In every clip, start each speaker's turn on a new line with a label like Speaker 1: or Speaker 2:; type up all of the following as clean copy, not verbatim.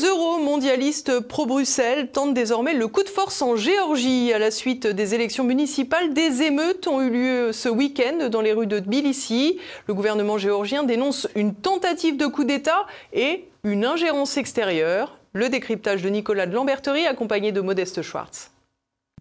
Speaker 1: euromondialistes pro-Bruxelles tentent désormais le coup de force en Géorgie. À la suite des élections municipales, des émeutes ont eu lieu ce week-end dans les rues de Tbilissi. Le gouvernement géorgien dénonce une tentative de coup d'État et une ingérence extérieure. Le décryptage de Nicolas de Lamberterie accompagné de Modeste Schwartz.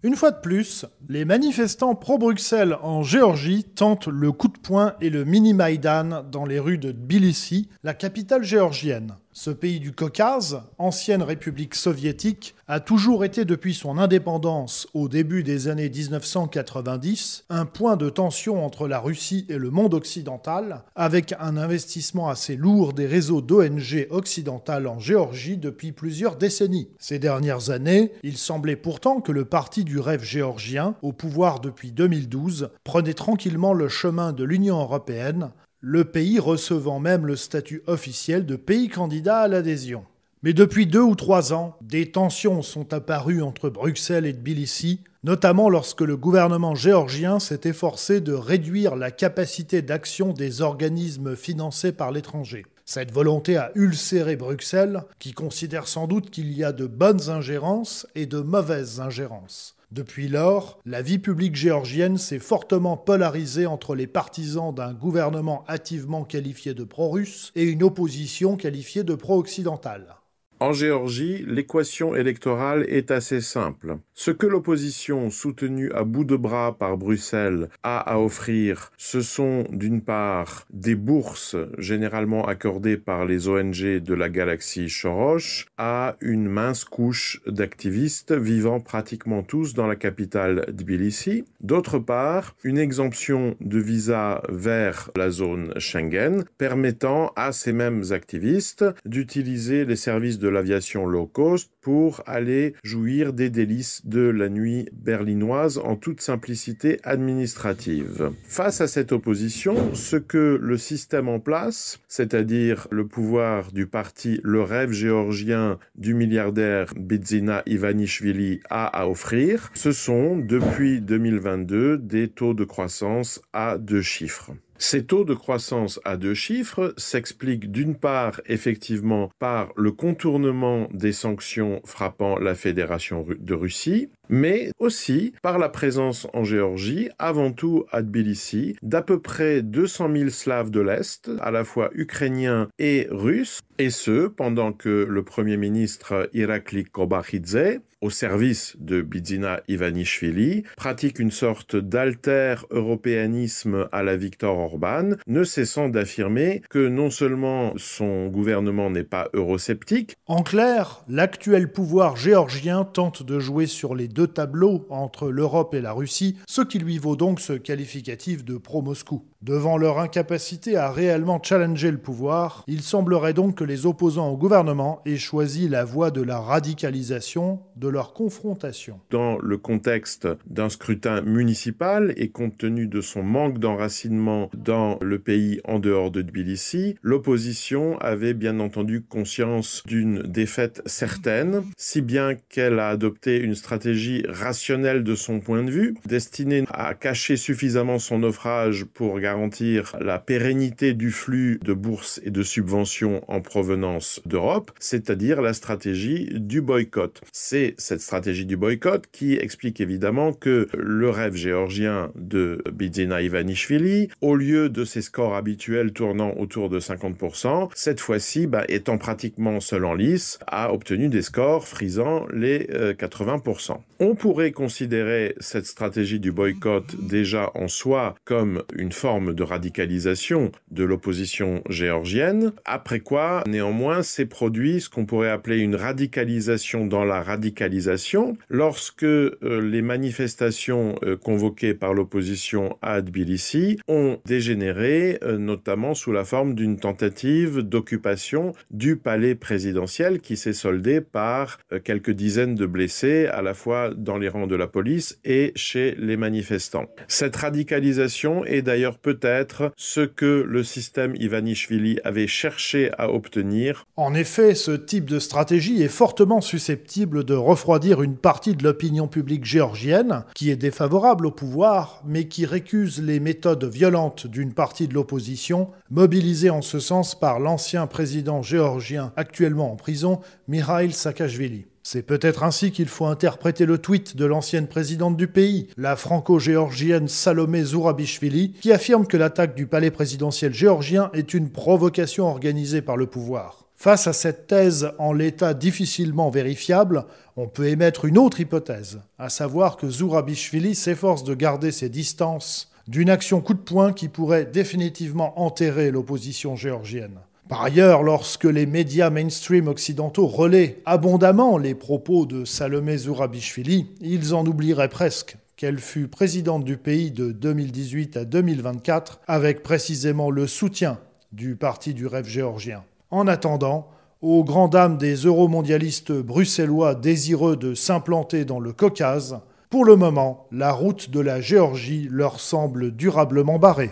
Speaker 2: Une fois de plus, les manifestants pro-Bruxelles en Géorgie tentent le coup de poing et le mini-Maïdan dans les rues de Tbilissi, la capitale géorgienne. Ce pays du Caucase, ancienne république soviétique, a toujours été depuis son indépendance au début des années 1990 un point de tension entre la Russie et le monde occidental, avec un investissement assez lourd des réseaux d'ONG occidentales en Géorgie depuis plusieurs décennies. Ces dernières années, il semblait pourtant que le parti du rêve géorgien, au pouvoir depuis 2012, prenait tranquillement le chemin de l'Union européenne, le pays recevant même le statut officiel de pays candidat à l'adhésion. Mais depuis 2 ou 3 ans, des tensions sont apparues entre Bruxelles et Tbilissi, notamment lorsque le gouvernement géorgien s'est efforcé de réduire la capacité d'action des organismes financés par l'étranger. Cette volonté a ulcéré Bruxelles, qui considère sans doute qu'il y a de bonnes ingérences et de mauvaises ingérences. Depuis lors, la vie publique géorgienne s'est fortement polarisée entre les partisans d'un gouvernement hâtivement qualifié de pro-russe et une opposition qualifiée de pro-occidentale.
Speaker 3: En Géorgie, l'équation électorale est assez simple. Ce que l'opposition, soutenue à bout de bras par Bruxelles, a à offrir, ce sont d'une part des bourses généralement accordées par les ONG de la galaxie Soros à une mince couche d'activistes vivant pratiquement tous dans la capitale Tbilissi. D'autre part, une exemption de visa vers la zone Schengen permettant à ces mêmes activistes d'utiliser les services de l'aviation low cost pour aller jouir des délices de la nuit berlinoise en toute simplicité administrative. Face à cette opposition, ce que le système en place, c'est-à-dire le pouvoir du parti Le Rêve géorgien du milliardaire Bidzina Ivanishvili a à offrir, ce sont depuis 2022 des taux de croissance à 2 chiffres. Ces taux de croissance à 2 chiffres s'expliquent d'une part effectivement par le contournement des sanctions frappant la Fédération de Russie, mais aussi par la présence en Géorgie, avant tout à Tbilissi, d'à peu près 200 000 Slaves de l'Est, à la fois ukrainiens et russes, et ce, pendant que le Premier ministre Irakli Kobakhidze, au service de Bidzina Ivanishvili, pratique une sorte d'alter-européanisme à la Viktor Orban, ne cessant d'affirmer que non seulement son gouvernement n'est pas eurosceptique.
Speaker 2: En clair, l'actuel pouvoir géorgien tente de jouer sur les 2 tableaux entre l'Europe et la Russie, ce qui lui vaut donc ce qualificatif de pro-Moscou. Devant leur incapacité à réellement challenger le pouvoir, il semblerait donc que les opposants au gouvernement aient choisi la voie de la radicalisation, de leur confrontation.
Speaker 3: Dans le contexte d'un scrutin municipal et compte tenu de son manque d'enracinement dans le pays en dehors de Tbilissi, l'opposition avait bien entendu conscience d'une défaite certaine, si bien qu'elle a adopté une stratégie rationnelle de son point de vue, destinée à cacher suffisamment son naufrage pour garantir la pérennité du flux de bourses et de subventions en provenance d'Europe, c'est-à-dire la stratégie du boycott. C'est cette stratégie du boycott qui explique évidemment que le rêve géorgien de Bidzina Ivanishvili, au lieu de ses scores habituels tournant autour de 50%, cette fois-ci, étant pratiquement seul en lice, a obtenu des scores frisant les 80%. On pourrait considérer cette stratégie du boycott déjà en soi comme une forme de radicalisation de l'opposition géorgienne, après quoi, néanmoins, s'est produit ce qu'on pourrait appeler une radicalisation dans la radicalisation, lorsque les manifestations convoquées par l'opposition à Tbilissi ont dégénéré, notamment sous la forme d'une tentative d'occupation du palais présidentiel qui s'est soldée par quelques dizaines de blessés, à la fois dans les rangs de la police et chez les manifestants. Cette radicalisation est d'ailleurs peut-être ce que le système Ivanishvili avait cherché à obtenir.
Speaker 2: En effet, ce type de stratégie est fortement susceptible de refroidir une partie de l'opinion publique géorgienne, qui est défavorable au pouvoir, mais qui récuse les méthodes violentes d'une partie de l'opposition, mobilisée en ce sens par l'ancien président géorgien actuellement en prison, Mikhail Saakashvili. C'est peut-être ainsi qu'il faut interpréter le tweet de l'ancienne présidente du pays, la franco-géorgienne Salomé Zourabichvili, qui affirme que l'attaque du palais présidentiel géorgien est une provocation organisée par le pouvoir. Face à cette thèse en l'état difficilement vérifiable, on peut émettre une autre hypothèse, à savoir que Zourabichvili s'efforce de garder ses distances d'une action coup de poing qui pourrait définitivement enterrer l'opposition géorgienne. Par ailleurs, lorsque les médias mainstream occidentaux relaient abondamment les propos de Salomé Zourabichvili, ils en oublieraient presque qu'elle fut présidente du pays de 2018 à 2024, avec précisément le soutien du Parti du rêve géorgien. En attendant, aux grandes dames des euromondialistes bruxellois désireux de s'implanter dans le Caucase, pour le moment, la route de la Géorgie leur semble durablement barrée.